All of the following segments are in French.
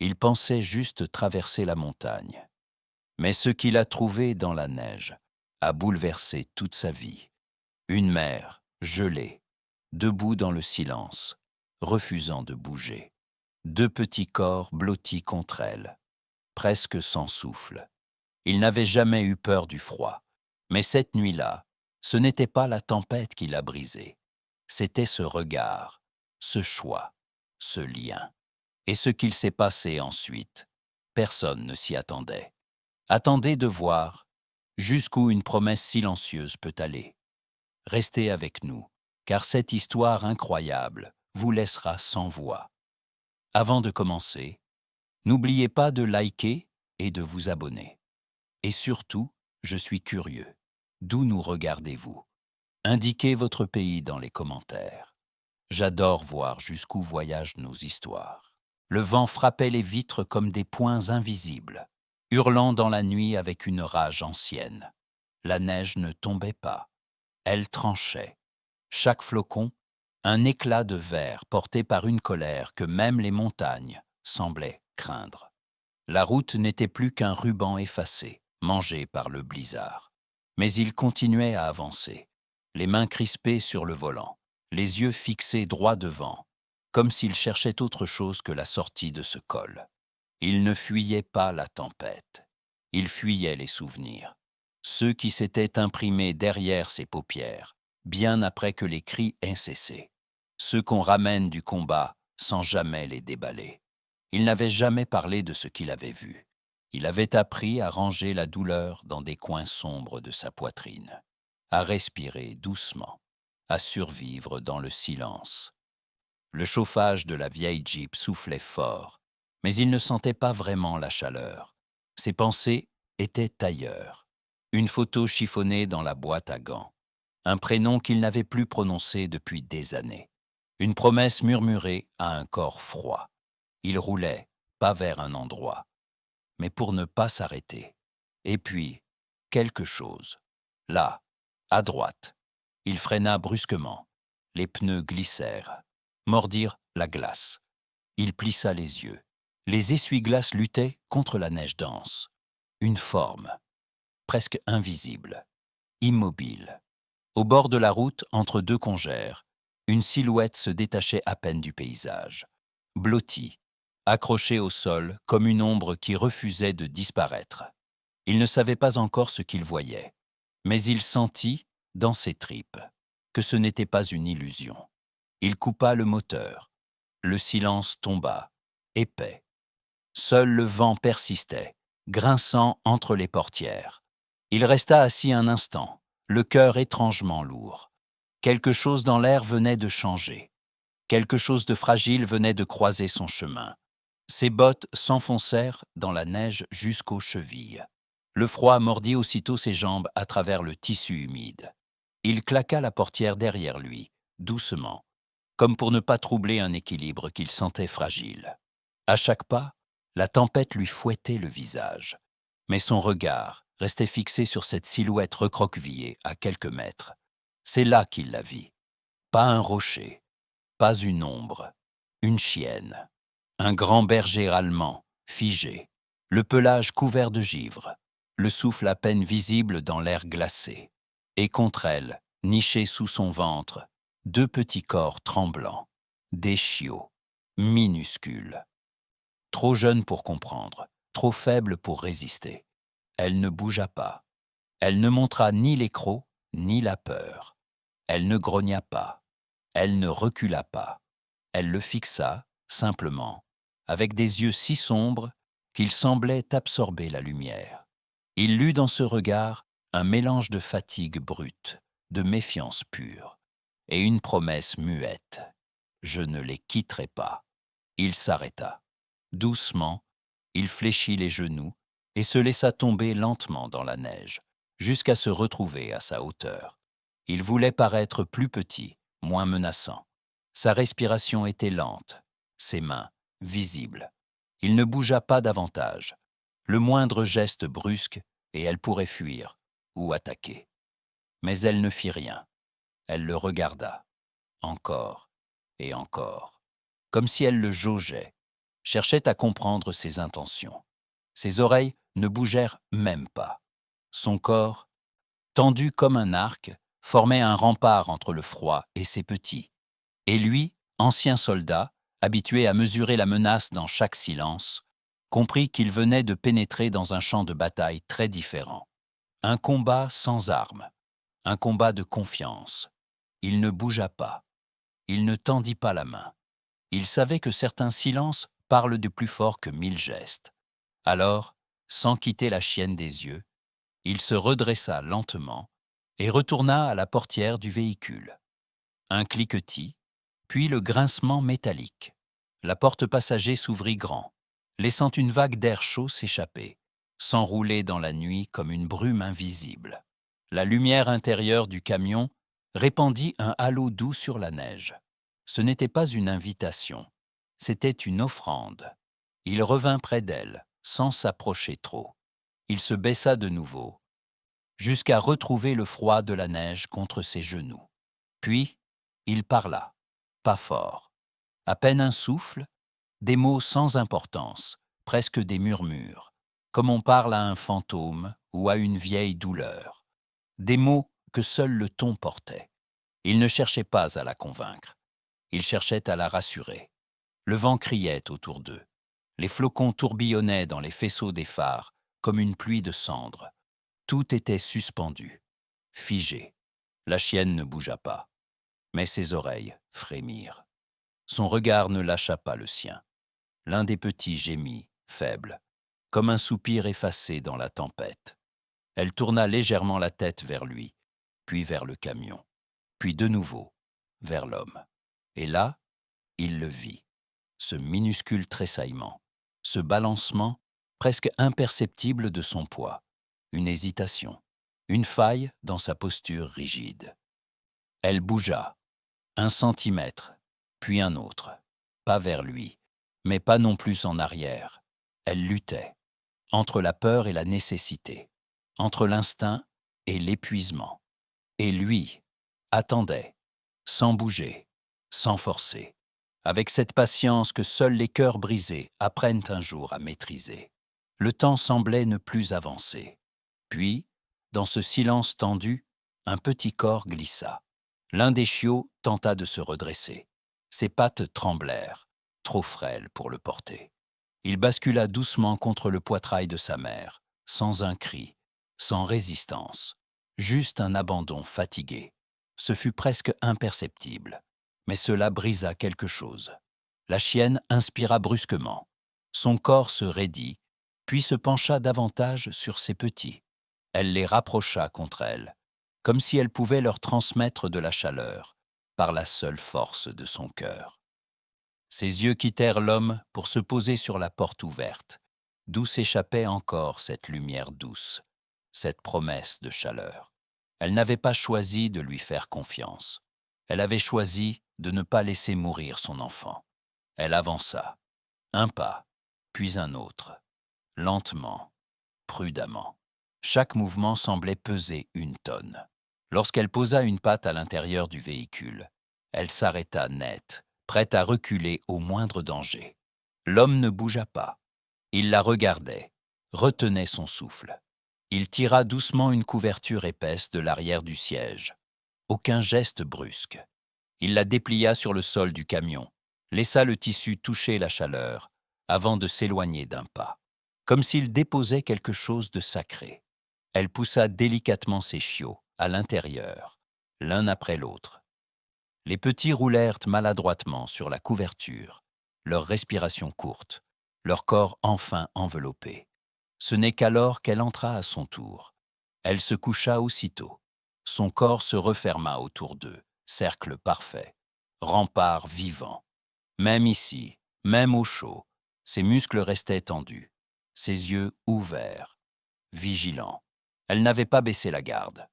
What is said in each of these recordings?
Il pensait juste traverser la montagne. Mais ce qu'il a trouvé dans la neige a bouleversé toute sa vie. Une mer gelée, debout dans le silence, refusant de bouger. Deux petits corps blottis contre elle, presque sans souffle. Il n'avait jamais eu peur du froid. Mais cette nuit-là, ce n'était pas la tempête qui l'a brisé. C'était ce regard, ce choix, ce lien. Et ce qu'il s'est passé ensuite, personne ne s'y attendait. Attendez de voir jusqu'où une promesse silencieuse peut aller. Restez avec nous, car cette histoire incroyable vous laissera sans voix. Avant de commencer, n'oubliez pas de liker et de vous abonner. Et surtout, je suis curieux. D'où nous regardez-vous? Indiquez votre pays dans les commentaires. J'adore voir jusqu'où voyagent nos histoires. Le vent frappait les vitres comme des poings invisibles, hurlant dans la nuit avec une rage ancienne. La neige ne tombait pas, elle tranchait. Chaque flocon, un éclat de verre porté par une colère que même les montagnes semblaient craindre. La route n'était plus qu'un ruban effacé, mangé par le blizzard. Mais il continuait à avancer, les mains crispées sur le volant, les yeux fixés droit devant, comme s'il cherchait autre chose que la sortie de ce col. Il ne fuyait pas la tempête, il fuyait les souvenirs, ceux qui s'étaient imprimés derrière ses paupières, bien après que les cris aient cessé, ceux qu'on ramène du combat sans jamais les déballer. Il n'avait jamais parlé de ce qu'il avait vu. Il avait appris à ranger la douleur dans des coins sombres de sa poitrine, à respirer doucement, à survivre dans le silence. Le chauffage de la vieille Jeep soufflait fort, mais il ne sentait pas vraiment la chaleur. Ses pensées étaient ailleurs. Une photo chiffonnée dans la boîte à gants. Un prénom qu'il n'avait plus prononcé depuis des années. Une promesse murmurée à un corps froid. Il roulait, pas vers un endroit, mais pour ne pas s'arrêter. Et puis, quelque chose. Là, à droite. Il freina brusquement. Les pneus glissèrent, mordirent la glace. Il plissa les yeux. Les essuie-glaces luttaient contre la neige dense. Une forme, presque invisible, immobile. Au bord de la route, entre deux congères, une silhouette se détachait à peine du paysage, blottie, accrochée au sol comme une ombre qui refusait de disparaître. Il ne savait pas encore ce qu'il voyait, mais il sentit, dans ses tripes, que ce n'était pas une illusion. Il coupa le moteur. Le silence tomba, épais. Seul le vent persistait, grinçant entre les portières. Il resta assis un instant, le cœur étrangement lourd. Quelque chose dans l'air venait de changer. Quelque chose de fragile venait de croiser son chemin. Ses bottes s'enfoncèrent dans la neige jusqu'aux chevilles. Le froid mordit aussitôt ses jambes à travers le tissu humide. Il claqua la portière derrière lui, doucement, comme pour ne pas troubler un équilibre qu'il sentait fragile. À chaque pas, la tempête lui fouettait le visage, mais son regard restait fixé sur cette silhouette recroquevillée à quelques mètres. C'est là qu'il la vit. Pas un rocher, pas une ombre, une chienne. Un grand berger allemand, figé, le pelage couvert de givre, le souffle à peine visible dans l'air glacé. Et contre elle, nichés sous son ventre, deux petits corps tremblants, des chiots, minuscules. Trop jeune pour comprendre, trop faible pour résister. Elle ne bougea pas. Elle ne montra ni les crocs, ni la peur. Elle ne grogna pas. Elle ne recula pas. Elle le fixa, simplement, avec des yeux si sombres qu'ils semblaient absorber la lumière. Il lut dans ce regard un mélange de fatigue brute, de méfiance pure, et une promesse muette. Je ne les quitterai pas. Il s'arrêta. Doucement, il fléchit les genoux et se laissa tomber lentement dans la neige, jusqu'à se retrouver à sa hauteur. Il voulait paraître plus petit, moins menaçant. Sa respiration était lente, ses mains visibles. Il ne bougea pas davantage. Le moindre geste brusque et elle pourrait fuir ou attaquer. Mais elle ne fit rien. Elle le regarda, encore et encore, comme si elle le jaugeait. cherchait à comprendre ses intentions. Ses oreilles ne bougèrent même pas. Son corps, tendu comme un arc, formait un rempart entre le froid et ses petits. Et lui, ancien soldat, habitué à mesurer la menace dans chaque silence, comprit qu'il venait de pénétrer dans un champ de bataille très différent. Un combat sans armes, un combat de confiance. Il ne bougea pas. Il ne tendit pas la main. Il savait que certains silences parlent de plus fort que 1000 gestes. Alors, sans quitter la chienne des yeux, il se redressa lentement et retourna à la portière du véhicule. Un cliquetis, puis le grincement métallique. La porte passager s'ouvrit grand, laissant une vague d'air chaud s'échapper, s'enrouler dans la nuit comme une brume invisible. La lumière intérieure du camion répandit un halo doux sur la neige. Ce n'était pas une invitation, c'était une offrande. Il revint près d'elle, sans s'approcher trop. Il se baissa de nouveau, jusqu'à retrouver le froid de la neige contre ses genoux. Puis, il parla, pas fort. À peine un souffle, des mots sans importance, presque des murmures, comme on parle à un fantôme ou à une vieille douleur. Des mots que seul le ton portait. Il ne cherchait pas à la convaincre. Il cherchait à la rassurer. Le vent criait autour d'eux. Les flocons tourbillonnaient dans les faisceaux des phares, comme une pluie de cendres. Tout était suspendu, figé. La chienne ne bougea pas, mais ses oreilles frémirent. Son regard ne lâcha pas le sien. L'un des petits gémit, faible, comme un soupir effacé dans la tempête. Elle tourna légèrement la tête vers lui, puis vers le camion, puis de nouveau vers l'homme. Et là, il le vit, ce minuscule tressaillement, ce balancement presque imperceptible de son poids, une hésitation, une faille dans sa posture rigide. Elle bougea, 1 centimètre, puis un autre, pas vers lui, mais pas non plus en arrière. Elle luttait, entre la peur et la nécessité, entre l'instinct et l'épuisement. Et lui attendait, sans bouger, sans forcer, avec cette patience que seuls les cœurs brisés apprennent un jour à maîtriser. Le temps semblait ne plus avancer. Puis, dans ce silence tendu, un petit corps glissa. L'un des chiots tenta de se redresser. Ses pattes tremblèrent, trop frêles pour le porter. Il bascula doucement contre le poitrail de sa mère, sans un cri, sans résistance, juste un abandon fatigué. Ce fut presque imperceptible, mais cela brisa quelque chose. La chienne inspira brusquement. Son corps se raidit, puis se pencha davantage sur ses petits. Elle les rapprocha contre elle, comme si elle pouvait leur transmettre de la chaleur, par la seule force de son cœur. Ses yeux quittèrent l'homme pour se poser sur la porte ouverte, d'où s'échappait encore cette lumière douce, cette promesse de chaleur. Elle n'avait pas choisi de lui faire confiance. Elle avait choisi de ne pas laisser mourir son enfant. Elle avança, un pas, puis un autre, lentement, prudemment. Chaque mouvement semblait peser 1 tonne. Lorsqu'elle posa une patte à l'intérieur du véhicule, elle s'arrêta net, prête à reculer au moindre danger. L'homme ne bougea pas. Il la regardait, retenait son souffle. Il tira doucement une couverture épaisse de l'arrière du siège. Aucun geste brusque. Il la déplia sur le sol du camion, laissa le tissu toucher la chaleur, avant de s'éloigner d'un pas, comme s'il déposait quelque chose de sacré. Elle poussa délicatement ses chiots, à l'intérieur, l'un après l'autre. Les petits roulèrent maladroitement sur la couverture, leur respiration courte, leur corps enfin enveloppé. Ce n'est qu'alors qu'elle entra à son tour. Elle se coucha aussitôt. Son corps se referma autour d'eux, cercle parfait, rempart vivant. Même ici, même au chaud, ses muscles restaient tendus, ses yeux ouverts, vigilants. Elle n'avait pas baissé la garde.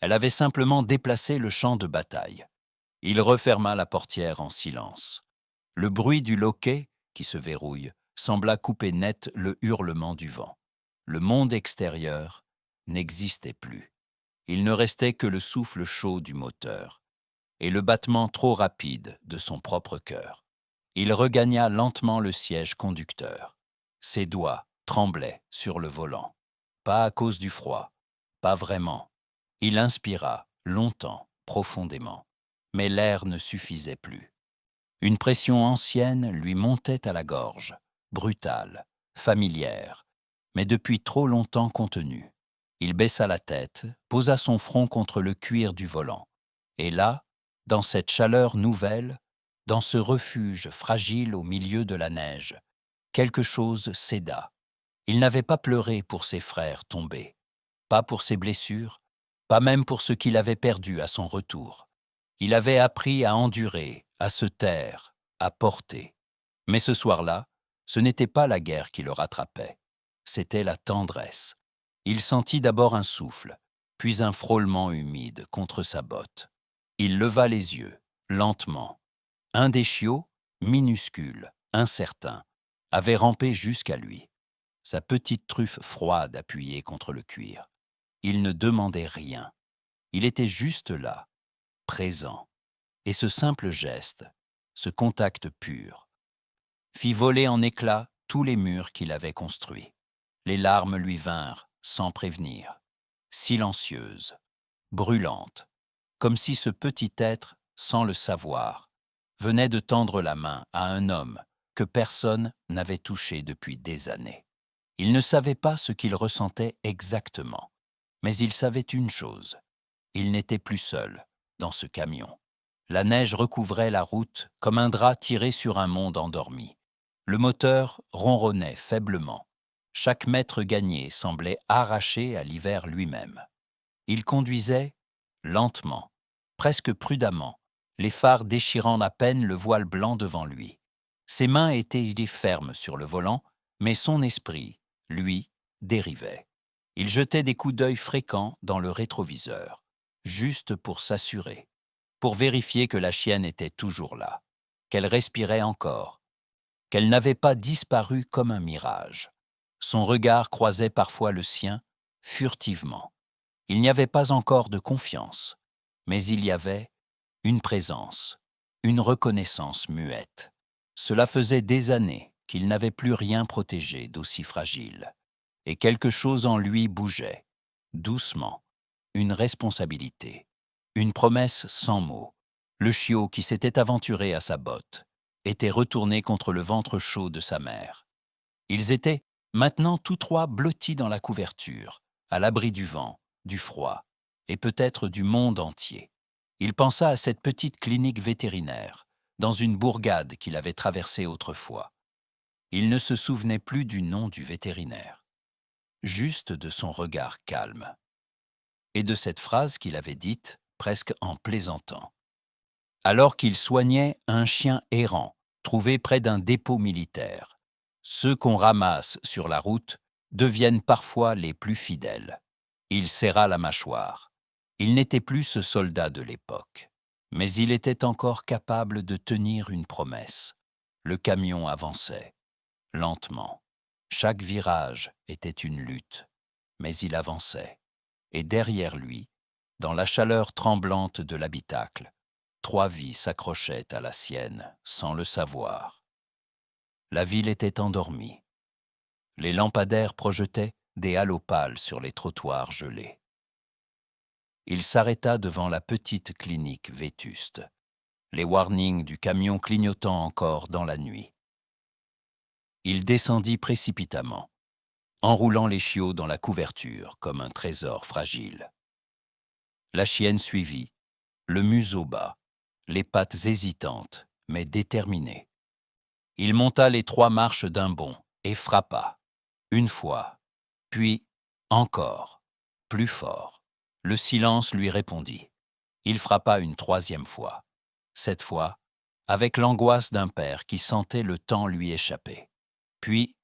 Elle avait simplement déplacé le champ de bataille. Il referma la portière en silence. Le bruit du loquet, qui se verrouille, sembla couper net le hurlement du vent. Le monde extérieur n'existait plus. Il ne restait que le souffle chaud du moteur et le battement trop rapide de son propre cœur. Il regagna lentement le siège conducteur. Ses doigts tremblaient sur le volant. Pas à cause du froid, pas vraiment. Il inspira, longtemps, profondément. Mais l'air ne suffisait plus. Une pression ancienne lui montait à la gorge, brutale, familière, mais depuis trop longtemps contenue. Il baissa la tête, posa son front contre le cuir du volant. Et là, dans cette chaleur nouvelle, dans ce refuge fragile au milieu de la neige, quelque chose céda. Il n'avait pas pleuré pour ses frères tombés, pas pour ses blessures, pas même pour ce qu'il avait perdu à son retour. Il avait appris à endurer, à se taire, à porter. Mais ce soir-là, ce n'était pas la guerre qui le rattrapait, c'était la tendresse. Il sentit d'abord un souffle, puis un frôlement humide contre sa botte. Il leva les yeux, lentement. Un des chiots, minuscule, incertain, avait rampé jusqu'à lui, sa petite truffe froide appuyée contre le cuir. Il ne demandait rien. Il était juste là, présent. Et ce simple geste, ce contact pur, fit voler en éclats tous les murs qu'il avait construits. Les larmes lui vinrent, sans prévenir, silencieuses, brûlantes, comme si ce petit être, sans le savoir, venait de tendre la main à un homme que personne n'avait touché depuis des années. Il ne savait pas ce qu'il ressentait exactement, mais il savait une chose, il n'était plus seul dans ce camion. La neige recouvrait la route comme un drap tiré sur un monde endormi. Le moteur ronronnait faiblement. Chaque mètre gagné semblait arraché à l'hiver lui-même. Il conduisait lentement, presque prudemment, les phares déchirant à peine le voile blanc devant lui. Ses mains étaient fermes sur le volant, mais son esprit, lui, dérivait. Il jetait des coups d'œil fréquents dans le rétroviseur, juste pour s'assurer, pour vérifier que la chienne était toujours là, qu'elle respirait encore, qu'elle n'avait pas disparu comme un mirage. Son regard croisait parfois le sien, furtivement. Il n'y avait pas encore de confiance, mais il y avait une présence, une reconnaissance muette. Cela faisait des années qu'il n'avait plus rien protégé d'aussi fragile. Et quelque chose en lui bougeait, doucement, une responsabilité, une promesse sans mots. Le chiot qui s'était aventuré à sa botte était retourné contre le ventre chaud de sa mère. Ils étaient maintenant tous trois blottis dans la couverture, à l'abri du vent, du froid, et peut-être du monde entier. Il pensa à cette petite clinique vétérinaire, dans une bourgade qu'il avait traversée autrefois. Il ne se souvenait plus du nom du vétérinaire, juste de son regard calme, et de cette phrase qu'il avait dite presque en plaisantant. Alors qu'il soignait un chien errant, trouvé près d'un dépôt militaire. Ceux qu'on ramasse sur la route deviennent parfois les plus fidèles. Il serra la mâchoire. Il n'était plus ce soldat de l'époque, mais il était encore capable de tenir une promesse. Le camion avançait, lentement. Chaque virage était une lutte, mais il avançait. Et derrière lui, dans la chaleur tremblante de l'habitacle, 3 vies s'accrochaient à la sienne sans le savoir. La ville était endormie. Les lampadaires projetaient des halos pâles sur les trottoirs gelés. Il s'arrêta devant la petite clinique vétuste, les warnings du camion clignotant encore dans la nuit. Il descendit précipitamment, enroulant les chiots dans la couverture comme un trésor fragile. La chienne suivit, le museau bas, les pattes hésitantes, mais déterminées. Il monta les 3 marches d'un bond et frappa. Une fois, puis encore, plus fort. Le silence lui répondit. Il frappa une 3e fois. Cette fois, avec l'angoisse d'un père qui sentait le temps lui échapper. Puis,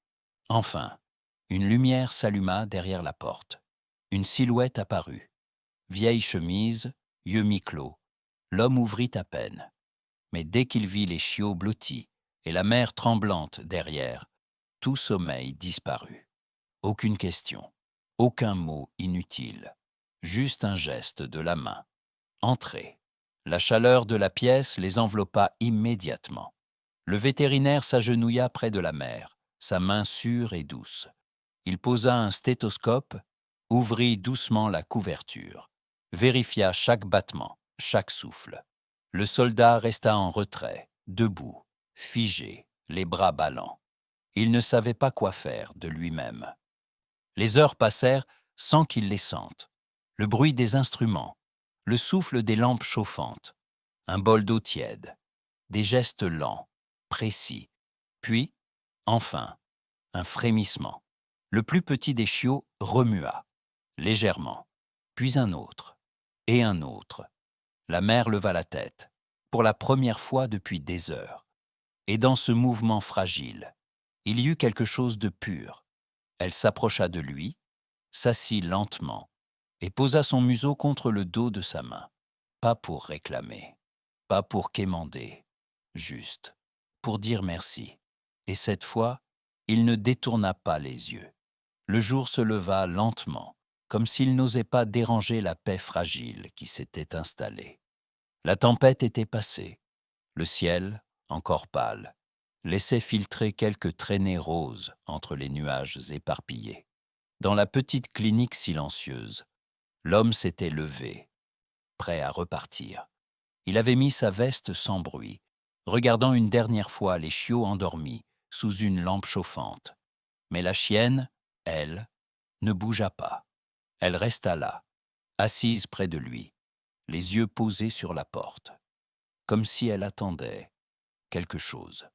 enfin, une lumière s'alluma derrière la porte. Une silhouette apparut. Vieille chemise, yeux mi-clos. L'homme ouvrit à peine. Mais dès qu'il vit les chiots blottis et la mère tremblante derrière, tout sommeil disparut. Aucune question, aucun mot inutile, juste un geste de la main. Entrez. La chaleur de la pièce les enveloppa immédiatement. Le vétérinaire s'agenouilla près de la mère, sa main sûre et douce. Il posa un stéthoscope, ouvrit doucement la couverture, vérifia chaque battement, chaque souffle. Le soldat resta en retrait, debout, figé, les bras ballants. Il ne savait pas quoi faire de lui-même. Les heures passèrent sans qu'il les sente. Le bruit des instruments, le souffle des lampes chauffantes, un bol d'eau tiède, des gestes lents, précis, puis, enfin, un frémissement. Le plus petit des chiots remua, légèrement, puis un autre, et un autre. La mère leva la tête, pour la première fois depuis des heures. Et dans ce mouvement fragile, il y eut quelque chose de pur. Elle s'approcha de lui, s'assit lentement, et posa son museau contre le dos de sa main. Pas pour réclamer, pas pour quémander, juste pour dire merci. Et cette fois, il ne détourna pas les yeux. Le jour se leva lentement, comme s'il n'osait pas déranger la paix fragile qui s'était installée. La tempête était passée. Le ciel, encore pâle, laissait filtrer quelques traînées roses entre les nuages éparpillés. Dans la petite clinique silencieuse, l'homme s'était levé, prêt à repartir. Il avait mis sa veste sans bruit, regardant une dernière fois les chiots endormis sous une lampe chauffante. Mais la chienne, elle, ne bougea pas. Elle resta là, assise près de lui, les yeux posés sur la porte, comme si elle attendait quelque chose.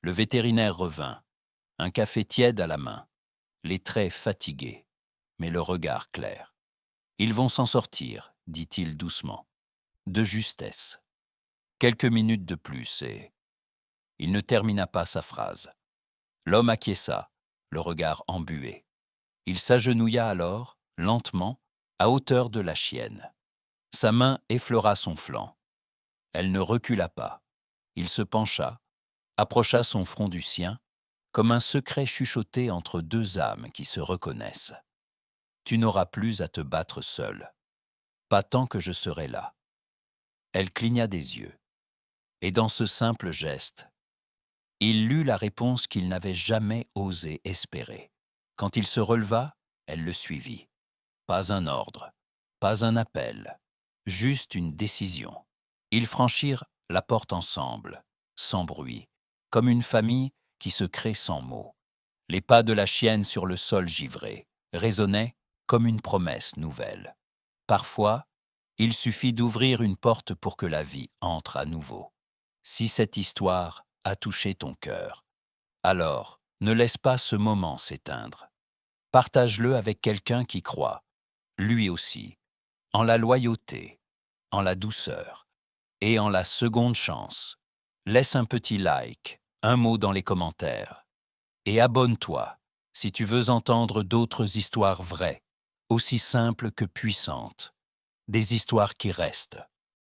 Le vétérinaire revint, un café tiède à la main, les traits fatigués, mais le regard clair. « Ils vont s'en sortir, dit-il doucement, de justesse. Quelques minutes de plus et... » Il ne termina pas sa phrase. L'homme acquiesça, le regard embué. Il s'agenouilla alors, lentement, à hauteur de la chienne. Sa main effleura son flanc. Elle ne recula pas. Il se pencha, approcha son front du sien, comme un secret chuchoté entre deux âmes qui se reconnaissent. « Tu n'auras plus à te battre seul. Pas tant que je serai là. » Elle cligna des yeux. Et dans ce simple geste, il lut la réponse qu'il n'avait jamais osé espérer. Quand il se releva, elle le suivit. Pas un ordre, pas un appel, juste une décision. Ils franchirent la porte ensemble, sans bruit, comme une famille qui se crée sans mots. Les pas de la chienne sur le sol givré résonnaient comme une promesse nouvelle. Parfois, il suffit d'ouvrir une porte pour que la vie entre à nouveau. Si cette histoire a touché ton cœur, alors ne laisse pas ce moment s'éteindre. Partage-le avec quelqu'un qui croit, lui aussi, en la loyauté, en la douceur et en la seconde chance. Laisse un petit like, un mot dans les commentaires. Et abonne-toi si tu veux entendre d'autres histoires vraies, aussi simples que puissantes, des histoires qui restent.